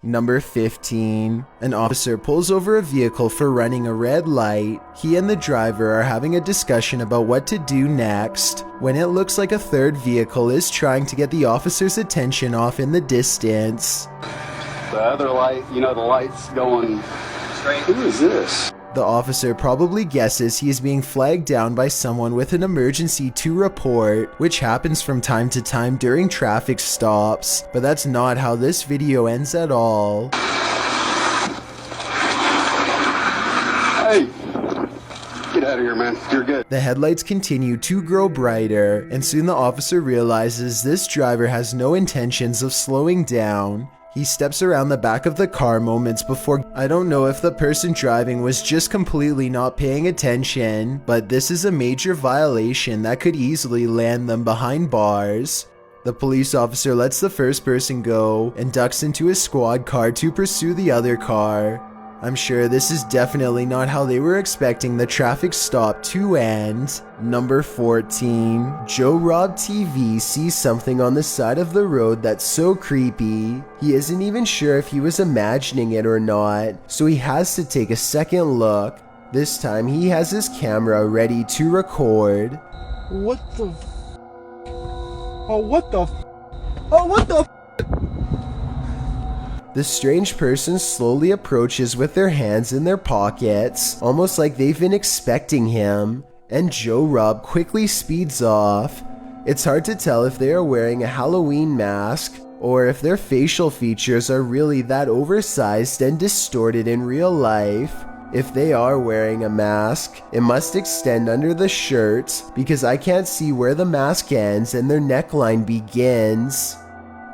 Number 15. An officer pulls over a vehicle for running a red light. He and the driver are having a discussion about what to do next, when it looks like a third vehicle is trying to get the officer's attention off in the distance. The other light, the light's going straight. Who is this? The officer probably guesses he is being flagged down by someone with an emergency to report, which happens from time to time during traffic stops, but that's not how this video ends at all. Hey, get out of here, man. You're good. The headlights continue to grow brighter, and soon the officer realizes this driver has no intentions of slowing down. He steps around the back of the car moments before. I don't know if the person driving was just completely not paying attention, but this is a major violation that could easily land them behind bars. The police officer lets the first person go and ducks into his squad car to pursue the other car. I'm sure this is definitely not how they were expecting the traffic stop to end. Number 14. Joe Rob TV sees something on the side of the road that's so creepy. He isn't even sure if he was imagining it or not, so he has to take a second look. This time he has his camera ready to record. What the Oh, what the Oh, what the The strange person slowly approaches with their hands in their pockets, almost like they've been expecting him, and Joe Rob quickly speeds off. It's hard to tell if they are wearing a Halloween mask, or if their facial features are really that oversized and distorted in real life. If they are wearing a mask, it must extend under the shirt, because I can't see where the mask ends and their neckline begins.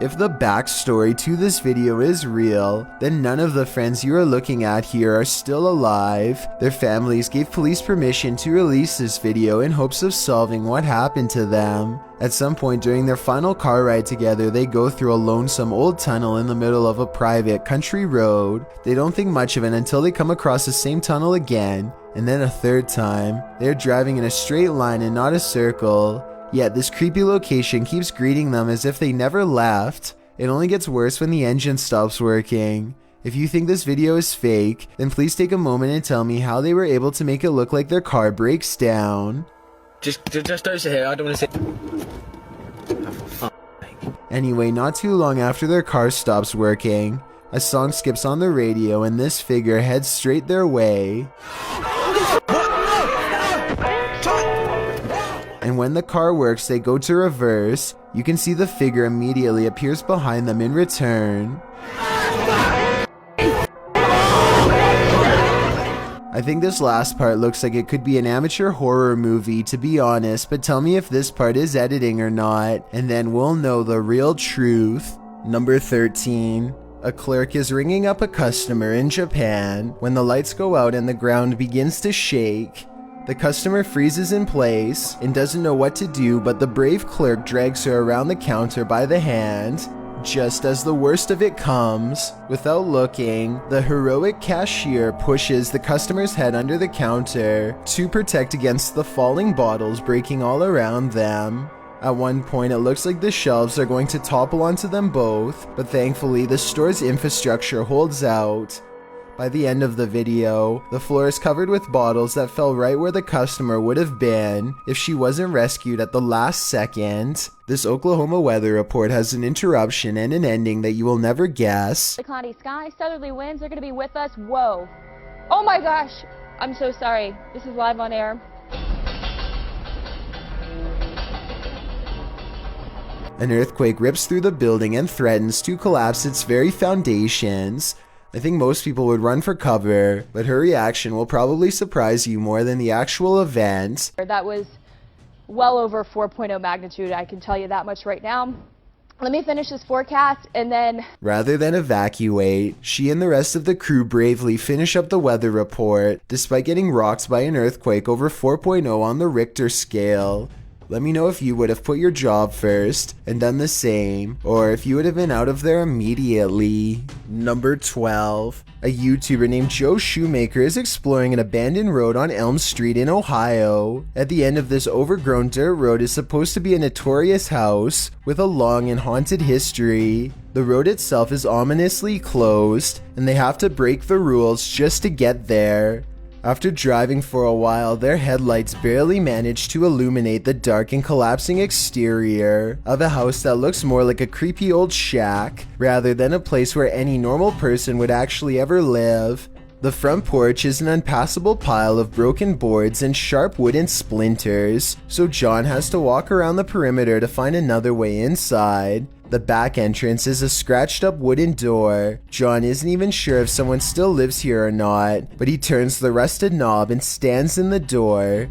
If the backstory to this video is real, then none of the friends you are looking at here are still alive. Their families gave police permission to release this video in hopes of solving what happened to them. At some point during their final car ride together, they go through a lonesome old tunnel in the middle of a private country road. They don't think much of it until they come across the same tunnel again, and then a third time. They're driving in a straight line and not a circle. Yet this creepy location keeps greeting them as if they never left. It only gets worse when the engine stops working. If you think this video is fake, then please take a moment and tell me how they were able to make it look like their car breaks down. Just don't sit here, I don't want to sit. Anyway, not too long after their car stops working, a song skips on the radio and this figure heads straight their way. And when the car works, they go to reverse. You can see the figure immediately appears behind them in return. I think this last part looks like it could be an amateur horror movie, to be honest, but tell me if this part is editing or not, and then we'll know the real truth. Number 13. A clerk is ringing up a customer in Japan when the lights go out and the ground begins to shake. The customer freezes in place and doesn't know what to do, but the brave clerk drags her around the counter by the hand. Just as the worst of it comes, without looking, the heroic cashier pushes the customer's head under the counter to protect against the falling bottles breaking all around them. At one point, it looks like the shelves are going to topple onto them both, but thankfully the store's infrastructure holds out. By the end of the video, the floor is covered with bottles that fell right where the customer would have been if she wasn't rescued at the last second. This Oklahoma weather report has an interruption and an ending that you will never guess. The cloudy sky, southerly winds are going to be with us. Whoa. Oh my gosh. I'm so sorry. This is live on air. An earthquake rips through the building and threatens to collapse its very foundations. I think most people would run for cover, but her reaction will probably surprise you more than the actual event. That was well over 4.0 magnitude, I can tell you that much right now. Let me finish this forecast and then... Rather than evacuate, she and the rest of the crew bravely finish up the weather report, despite getting rocked by an earthquake over 4.0 on the Richter scale. Let me know if you would have put your job first and done the same, or if you would have been out of there immediately. Number 12. A YouTuber named Joe Shoemaker is exploring an abandoned road on Elm Street in Ohio. At the end of this overgrown dirt road is supposed to be a notorious house with a long and haunted history. The road itself is ominously closed, and they have to break the rules just to get there. After driving for a while, their headlights barely manage to illuminate the dark and collapsing exterior of a house that looks more like a creepy old shack rather than a place where any normal person would actually ever live. The front porch is an unpassable pile of broken boards and sharp wooden splinters, so John has to walk around the perimeter to find another way inside. The back entrance is a scratched up wooden door. John isn't even sure if someone still lives here or not, but he turns the rusted knob and stands in the door.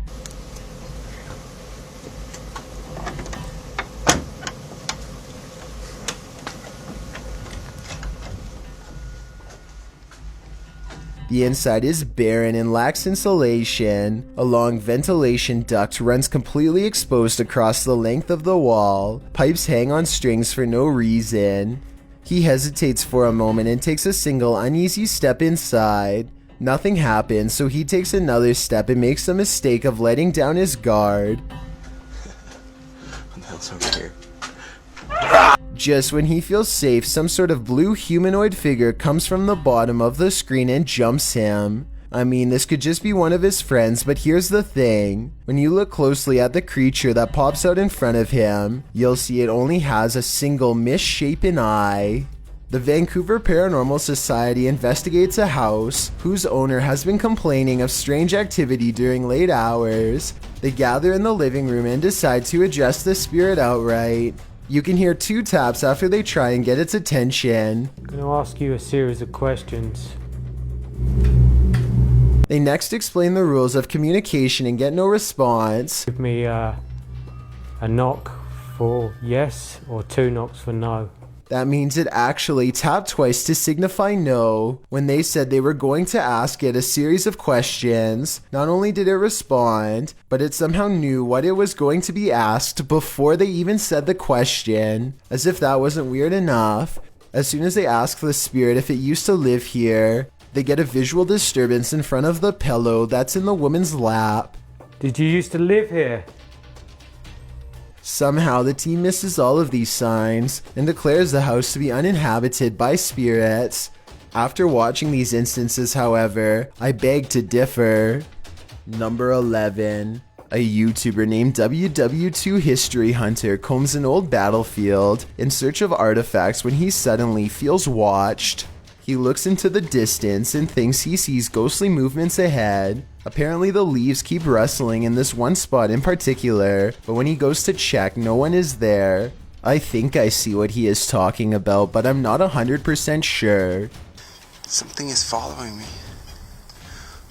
The inside is barren and lacks insulation. A long ventilation duct runs completely exposed across the length of the wall. Pipes hang on strings for no reason. He hesitates for a moment and takes a single uneasy step inside. Nothing happens, so he takes another step and makes the mistake of letting down his guard. What the hell's over here? Just when he feels safe, some sort of blue humanoid figure comes from the bottom of the screen and jumps him. I mean, this could just be one of his friends, but here's the thing. When you look closely at the creature that pops out in front of him, you'll see it only has a single misshapen eye. The Vancouver Paranormal Society investigates a house whose owner has been complaining of strange activity during late hours. They gather in the living room and decide to address the spirit outright. You can hear 2 taps after they try and get its attention. I'm going to ask you a series of questions. They next explain the rules of communication and get no response. Give me a knock for yes or 2 knocks for no. That means it actually tapped twice to signify no. When they said they were going to ask it a series of questions, not only did it respond, but it somehow knew what it was going to be asked before they even said the question. As if that wasn't weird enough, as soon as they ask the spirit if it used to live here, they get a visual disturbance in front of the pillow that's in the woman's lap. Did you used to live here? Somehow the team misses all of these signs and declares the house to be uninhabited by spirits. After watching these instances, however, I beg to differ. Number 11. A YouTuber named WW2 History Hunter combs an old battlefield in search of artifacts when he suddenly feels watched. He looks into the distance and thinks he sees ghostly movements ahead. Apparently the leaves keep rustling in this one spot in particular, but when he goes to check, no one is there. I think I see what he is talking about, but I'm not 100% sure. Something is following me.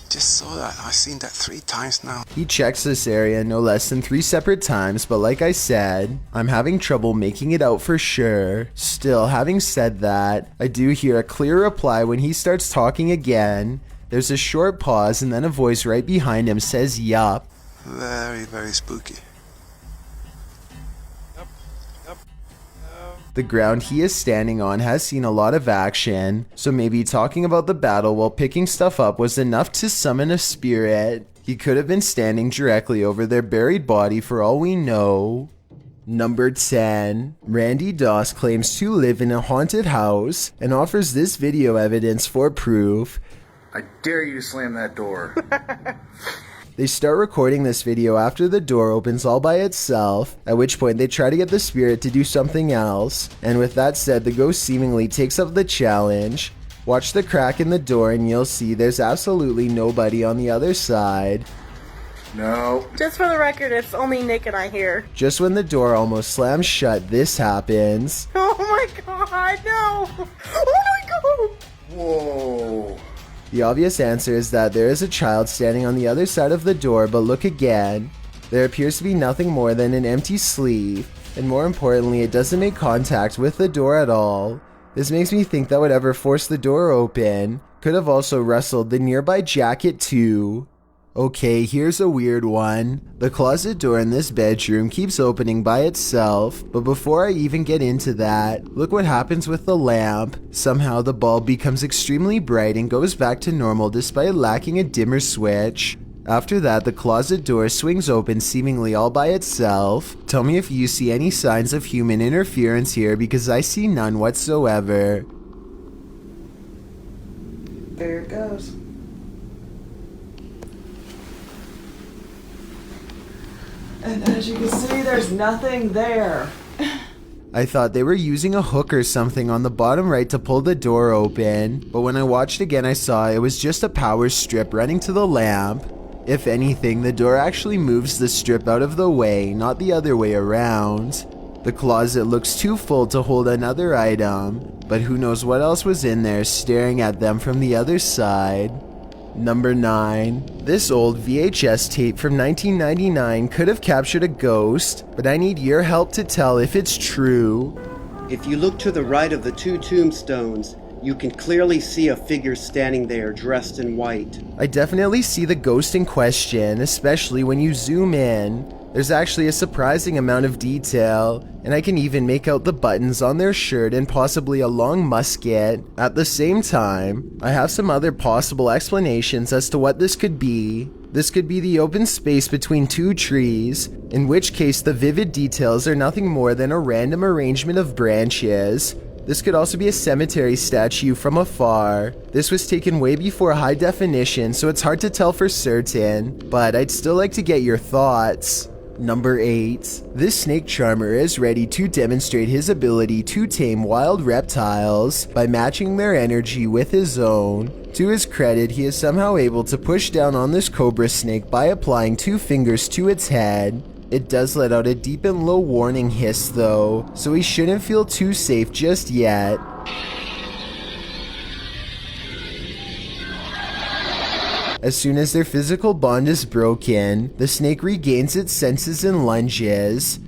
Just saw that. I've seen that 3 times now. He checks this area no less than 3 separate times, but like I said, I'm having trouble making it out for sure. Still, having said that, I do hear a clear reply when he starts talking again. There's a short pause and then a voice right behind him says yup. Very, very spooky. The ground he is standing on has seen a lot of action, so maybe talking about the battle while picking stuff up was enough to summon a spirit. He could have been standing directly over their buried body for all we know. Number 10. Randy Doss claims to live in a haunted house and offers this video evidence for proof. I dare you to slam that door. They start recording this video after the door opens all by itself, at which point they try to get the spirit to do something else, and with that said, the ghost seemingly takes up the challenge. Watch the crack in the door and you'll see there's absolutely nobody on the other side. No. Just for the record, it's only Nick and I here. Just when the door almost slams shut, this happens. Oh my god, no! Oh my god! Whoa. The obvious answer is that there is a child standing on the other side of the door, but look again. There appears to be nothing more than an empty sleeve, and more importantly, it doesn't make contact with the door at all. This makes me think that whatever forced the door open could have also rustled the nearby jacket too. Okay, here's a weird one. The closet door in this bedroom keeps opening by itself, but before I even get into that, look what happens with the lamp. Somehow the bulb becomes extremely bright and goes back to normal despite lacking a dimmer switch. After that, the closet door swings open seemingly all by itself. Tell me if you see any signs of human interference here, because I see none whatsoever. There it goes. And as you can see, there's nothing there. I thought they were using a hook or something on the bottom right to pull the door open, but when I watched again I saw it was just a power strip running to the lamp. If anything, the door actually moves the strip out of the way, not the other way around. The closet looks too full to hold another item, but who knows what else was in there staring at them from the other side. Number 9. This old VHS tape from 1999 could have captured a ghost, but I need your help to tell if it's true. If you look to the right of the two tombstones, you can clearly see a figure standing there dressed in white. I definitely see the ghost in question, especially when you zoom in. There's actually a surprising amount of detail, and I can even make out the buttons on their shirt and possibly a long musket. At the same time, I have some other possible explanations as to what this could be. This could be the open space between two trees, in which case the vivid details are nothing more than a random arrangement of branches. This could also be a cemetery statue from afar. This was taken way before high definition, so it's hard to tell for certain, but I'd still like to get your thoughts. Number 8. This snake charmer is ready to demonstrate his ability to tame wild reptiles by matching their energy with his own. To his credit, he is somehow able to push down on this cobra snake by applying 2 fingers to its head. It does let out a deep and low warning hiss though, so he shouldn't feel too safe just yet. As soon as their physical bond is broken, the snake regains its senses and lunges.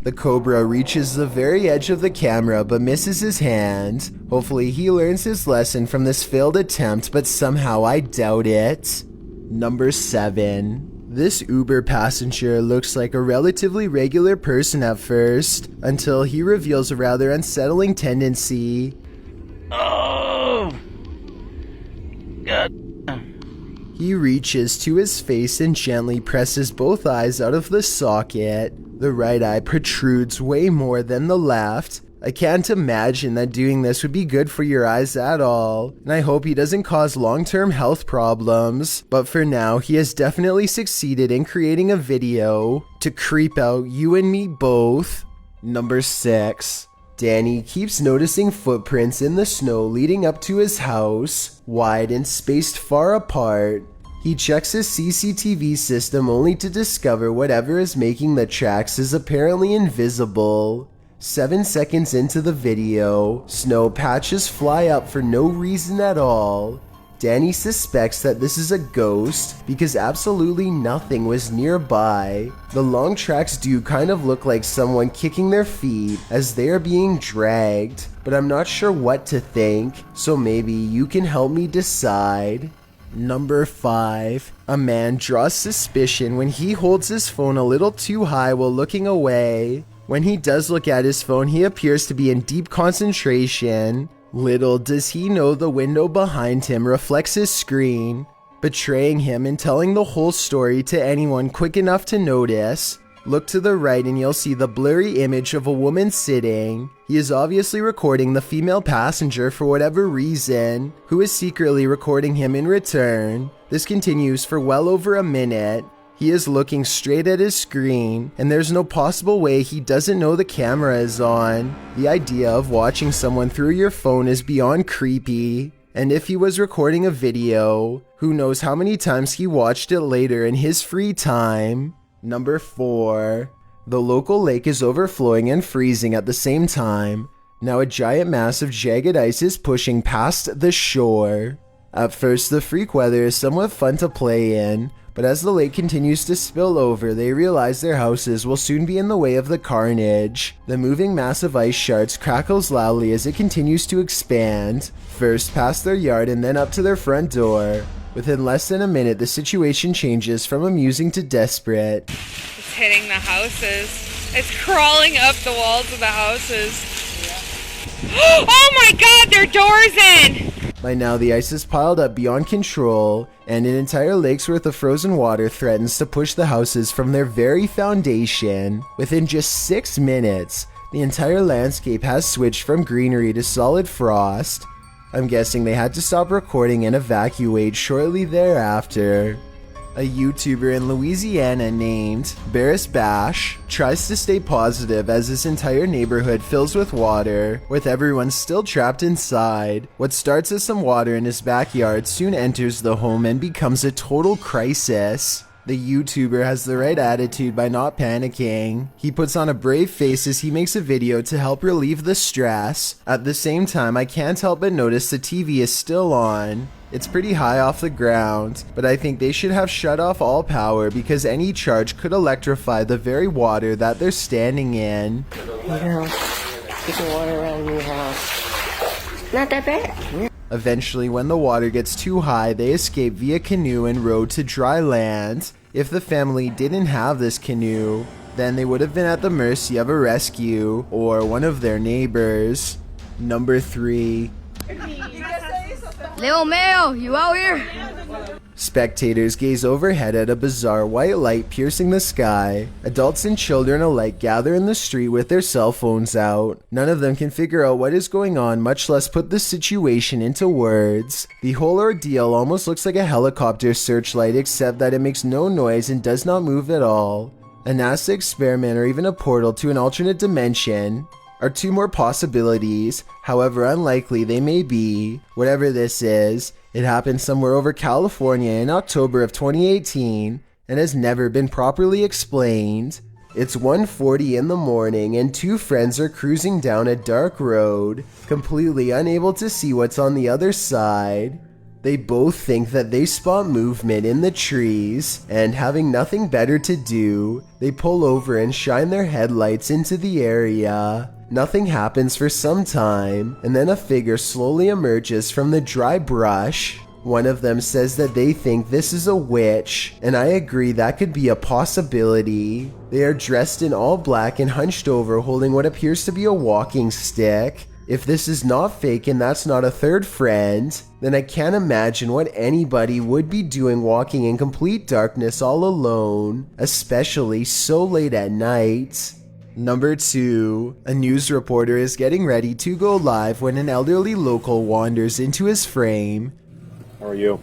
The cobra reaches the very edge of the camera but misses his hand. Hopefully he learns his lesson from this failed attempt, but somehow I doubt it. Number 7. This Uber passenger looks like a relatively regular person at first, until he reveals a rather unsettling tendency. Oh! God. He reaches to his face and gently presses both eyes out of the socket. The right eye protrudes way more than the left. I can't imagine that doing this would be good for your eyes at all, and I hope he doesn't cause long-term health problems. But for now, he has definitely succeeded in creating a video to creep out you and me both. Number 6. Danny keeps noticing footprints in the snow leading up to his house, wide and spaced far apart. He checks his CCTV system only to discover whatever is making the tracks is apparently invisible. 7 seconds into the video, snow patches fly up for no reason at all. Danny suspects that this is a ghost because absolutely nothing was nearby. The long tracks do kind of look like someone kicking their feet as they are being dragged, but I'm not sure what to think, so maybe you can help me decide. Number 5. A man draws suspicion when he holds his phone a little too high while looking away. When he does look at his phone, he appears to be in deep concentration. Little does he know the window behind him reflects his screen, betraying him and telling the whole story to anyone quick enough to notice. Look to the right and you'll see the blurry image of a woman sitting. He is obviously recording the female passenger for whatever reason, who is secretly recording him in return. This continues for well over a minute. He is looking straight at his screen, and there's no possible way he doesn't know the camera is on. The idea of watching someone through your phone is beyond creepy. And if he was recording a video, who knows how many times he watched it later in his free time. Number 4. The local lake is overflowing and freezing at the same time. Now a giant mass of jagged ice is pushing past the shore. At first, the freak weather is somewhat fun to play in, but as the lake continues to spill over, they realize their houses will soon be in the way of the carnage. The moving mass of ice shards crackles loudly as it continues to expand, first past their yard and then up to their front door. Within less than a minute, the situation changes from amusing to desperate. It's hitting the houses. It's crawling up the walls of the houses. Oh my god, their door's in! By now, the ice is piled up beyond control, and an entire lake's worth of frozen water threatens to push the houses from their very foundation. Within just 6 minutes, the entire landscape has switched from greenery to solid frost. I'm guessing they had to stop recording and evacuate shortly thereafter. A YouTuber in Louisiana named Barris Bash tries to stay positive as his entire neighborhood fills with water, with everyone still trapped inside. What starts as some water in his backyard soon enters the home and becomes a total crisis. The YouTuber has the right attitude by not panicking. He puts on a brave face as he makes a video to help relieve the stress. At the same time, I can't help but notice the TV is still on. It's pretty high off the ground, but I think they should have shut off all power because any charge could electrify the very water that they're standing in. Get the water around your house. Not that bad. Eventually, when the water gets too high, they escape via canoe and road to dry land. If the family didn't have this canoe, then they would have been at the mercy of a rescue or one of their neighbors. Number 3. Lil Mel, you out here? Spectators gaze overhead at a bizarre white light piercing the sky. Adults and children alike gather in the street with their cell phones out. None of them can figure out what is going on, much less put the situation into words. The whole ordeal almost looks like a helicopter searchlight, except that it makes no noise and does not move at all. A NASA experiment or even a portal to an alternate dimension are 2 more possibilities, however unlikely they may be. Whatever this is, it happened somewhere over California in October of 2018 and has never been properly explained. It's 1:40 in the morning and 2 friends are cruising down a dark road, completely unable to see what's on the other side. They both think that they spot movement in the trees, and having nothing better to do, they pull over and shine their headlights into the area. Nothing happens for some time, and then a figure slowly emerges from the dry brush. One of them says that they think this is a witch, and I agree that could be a possibility. They are dressed in all black and hunched over, holding what appears to be a walking stick. If this is not fake and that's not a third friend, then I can't imagine what anybody would be doing walking in complete darkness all alone, especially so late at night. Number 2. A news reporter is getting ready to go live when an elderly local wanders into his frame. How are you?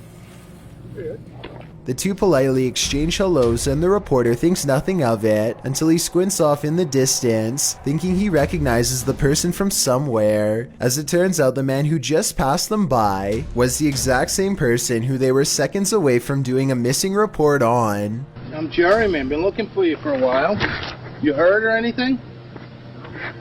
The 2 politely exchange hellos and the reporter thinks nothing of it until he squints off in the distance, thinking he recognizes the person from somewhere. As it turns out, the man who just passed them by was the exact same person who they were seconds away from doing a missing report on. I'm Jerry, man. Been looking for you for a while. You hurt or anything?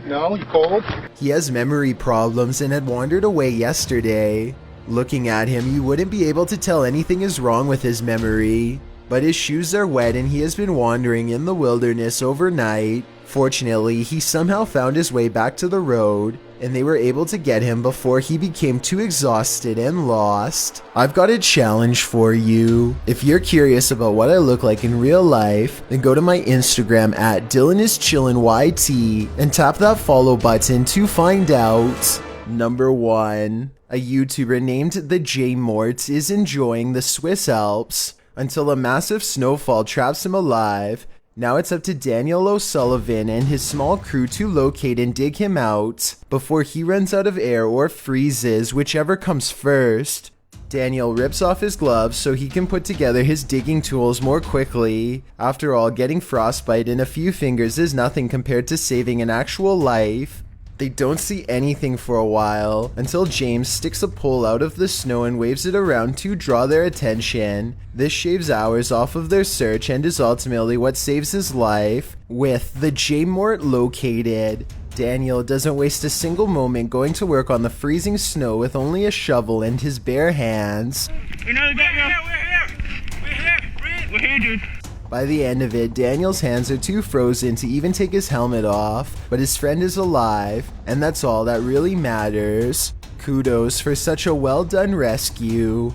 No? You cold? He has memory problems and had wandered away yesterday. Looking at him, you wouldn't be able to tell anything is wrong with his memory, but his shoes are wet and he has been wandering in the wilderness overnight. Fortunately, he somehow found his way back to the road, and they were able to get him before he became too exhausted and lost. I've got a challenge for you. If you're curious about what I look like in real life, then go to my Instagram at DylanIsChillinYT and tap that follow button to find out. Number 1. A YouTuber named the J Mort is enjoying the Swiss Alps until a massive snowfall traps him alive. Now it's up to Daniel O'Sullivan and his small crew to locate and dig him out before he runs out of air or freezes, whichever comes first. Daniel rips off his gloves so he can put together his digging tools more quickly. After all, getting frostbite in a few fingers is nothing compared to saving an actual life. They don't see anything for a while until James sticks a pole out of the snow and waves it around to draw their attention. This shaves hours off of their search and is ultimately what saves his life. With the J Mort located, Daniel doesn't waste a single moment going to work on the freezing snow with only a shovel and his bare hands. We're here, dude. By the end of it, Daniel's hands are too frozen to even take his helmet off, but his friend is alive, and that's all that really matters. Kudos for such a well done rescue.